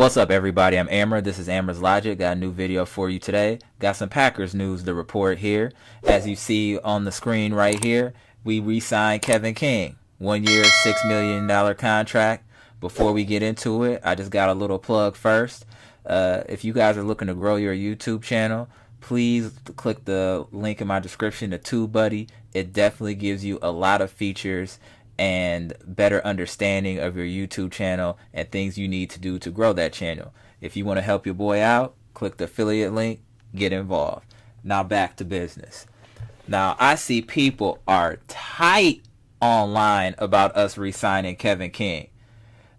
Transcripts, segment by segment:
What's up, everybody? I'm Amber. This is Amber's Logic. Got a new video for you today. Got some Packers news to report here. As you see on the screen right here, we re-signed Kevin King. 1 year, $6 million contract. Before we get into it, I just got a little plug first. If you guys are looking to grow your YouTube channel, please click the link in my description to TubeBuddy. It definitely gives you a lot of features and better understanding of your YouTube channel and things you need to do to grow that channel. If you want to help your boy out, click the affiliate link, get involved. Now back to business. Now I see people are tight online about us re-signing Kevin King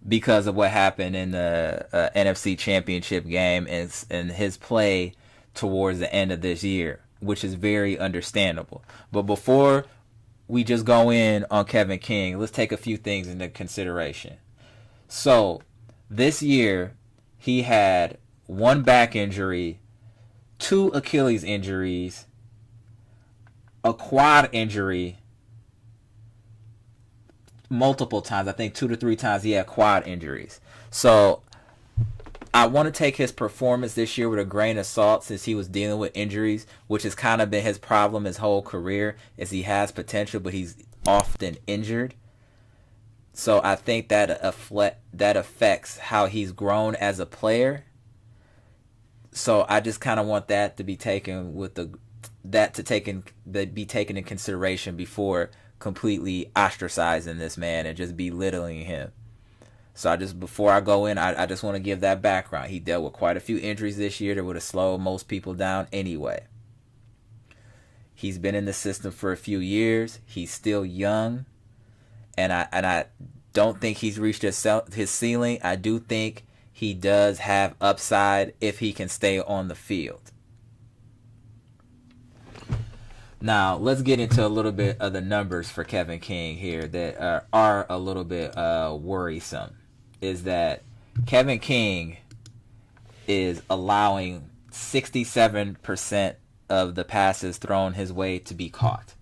because of what happened in the NFC Championship game and his play towards the end of this year, which is very understandable. But before we just go in on Kevin King, let's take a few things into consideration. So this year he had one back injury, 2 Achilles injuries, a quad injury multiple times. I think 2 to 3 times he had quad injuries. So I want to take his performance this year with a grain of salt, since he was dealing with injuries, which has kind of been his problem his whole career, is he has potential, but he's often injured. So I think that affects how he's grown as a player. So I just kind of want that to be taken be taken in consideration before completely ostracizing this man and just belittling him. So before I go in, I just want to give that background. He dealt with quite a few injuries this year that would have slowed most people down anyway. He's been in the system for a few years. He's still young, and I don't think he's reached his ceiling. I do think he does have upside if he can stay on the field. Now, let's get into a little bit of the numbers for Kevin King here that are a little bit worrisome. Is that Kevin King is allowing 67% of the passes thrown his way to be caught.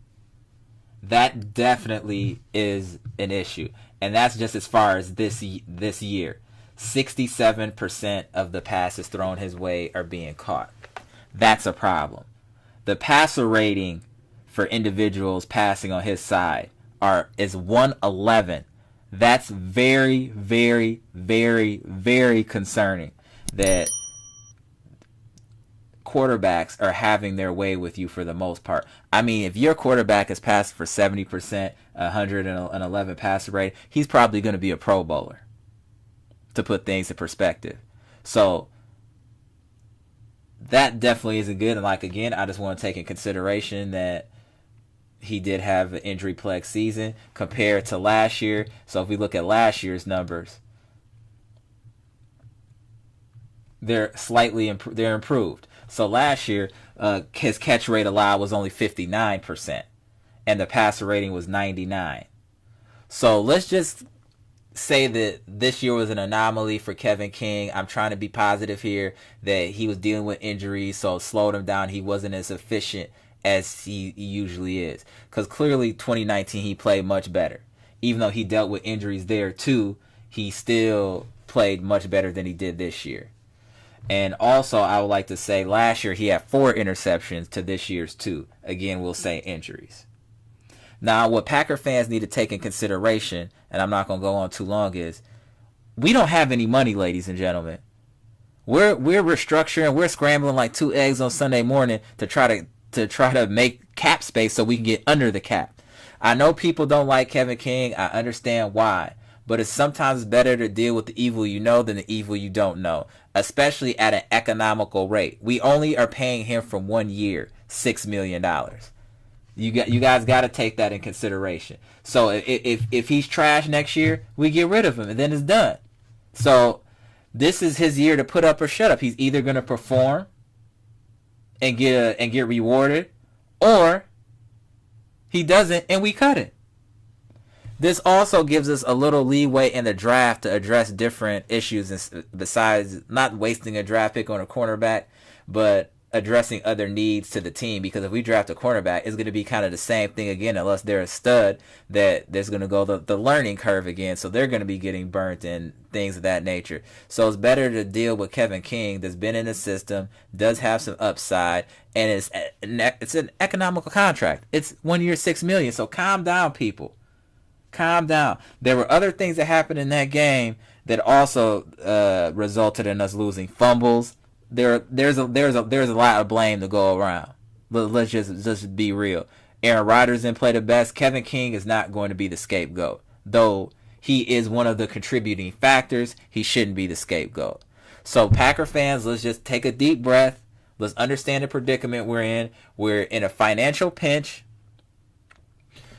That definitely is an issue. And that's just as far as this year. 67% of the passes thrown his way are being caught. That's a problem. The passer rating for individuals passing on his side is 111. That's very, very, very, very concerning that quarterbacks are having their way with you for the most part. I mean, if your quarterback is passing for 70%, 111 passer rate, he's probably going to be a Pro Bowler, to put things in perspective. So that definitely isn't good. And again, I just want to take in consideration that he did have an injury-plagued season compared to last year. So if we look at last year's numbers, they're improved. So last year, his catch rate allowed was only 59%, and the passer rating was 99. So let's just say that this year was an anomaly for Kevin King. I'm trying to be positive here that he was dealing with injuries, so it slowed him down. He wasn't as efficient as he usually is. Because clearly 2019 he played much better. Even though he dealt with injuries there too, he still played much better than he did this year. And also I would like to say last year he had 4 interceptions to this year's 2. Again, we'll say injuries. Now what Packer fans need to take in consideration, and I'm not going to go on too long, is we don't have any money, ladies and gentlemen. We're restructuring, we're scrambling like 2 eggs on Sunday morning to try to make cap space so we can get under the cap. I know people don't like Kevin King. I understand why. But it's sometimes better to deal with the evil you know than the evil you don't know, especially at an economical rate. We only are paying him for 1 year, $6 million. You guys got to take that in consideration. So if he's trash next year, we get rid of him and then it's done. So this is his year to put up or shut up. He's either going to perform and get rewarded, or he doesn't and we cut it. This also gives us a little leeway in the draft to address different issues, besides not wasting a draft pick on a cornerback, but addressing other needs to the team, because if we draft a cornerback, it's going to be kind of the same thing again, unless they're a stud, that there's going to go the learning curve again, so they're going to be getting burnt and things of that nature. So it's better to deal with Kevin King, that's been in the system, does have some upside, and it's an economical contract. It's 1 year, $6 million. So calm down, people. Calm down. There were other things that happened in that game that also resulted in us losing fumbles. There's a lot of blame to go around. Let's just be real. Aaron Rodgers didn't play the best. Kevin King is not going to be the scapegoat, though he is one of the contributing factors. He shouldn't be the scapegoat. So Packer fans, let's just take a deep breath. Let's understand the predicament we're in. We're in a financial pinch.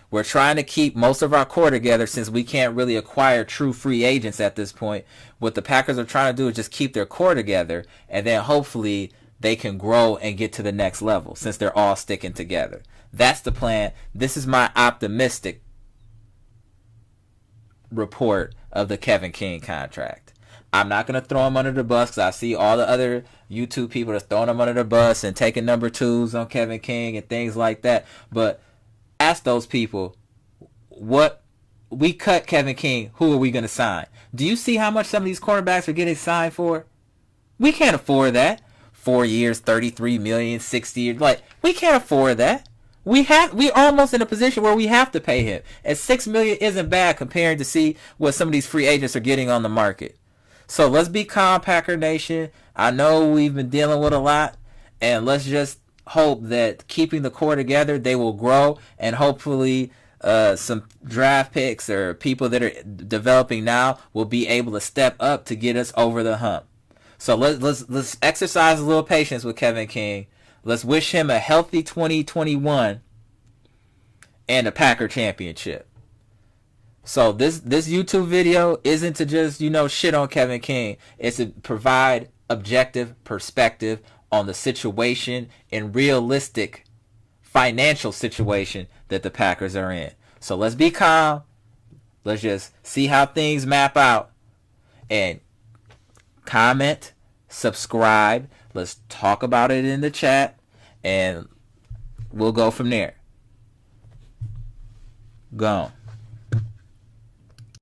We're trying to keep most of our core together since we can't really acquire true free agents at this point. What the Packers are trying to do is just keep their core together, and then hopefully they can grow and get to the next level since they're all sticking together. That's the plan. This is my optimistic report of the Kevin King contract. I'm not going to throw him under the bus, because I see all the other YouTube people that's throwing him under the bus and taking number twos on Kevin King and things like that. But ask those people, what we cut Kevin King, who are we going to sign? Do you see how much some of these cornerbacks are getting signed for? We can't afford that. 4 years, $33 million, 60 years. Like, we can't afford that. We're almost in a position where we have to pay him. And $6 million isn't bad compared to see what some of these free agents are getting on the market. So let's be calm, Packer Nation. I know we've been dealing with a lot, and let's just hope that keeping the core together, they will grow, and hopefully some draft picks or people that are developing now will be able to step up to get us over the hump. So let's exercise a little patience with Kevin King. Let's wish him a healthy 2021 and a Packer championship. So this YouTube video isn't to just, shit on Kevin King. It's to provide objective perspective on the situation and realistic financial situation that the Packers are in. So let's be calm. Let's just see how things map out. And comment, subscribe. Let's talk about it in the chat. And we'll go from there. Gone.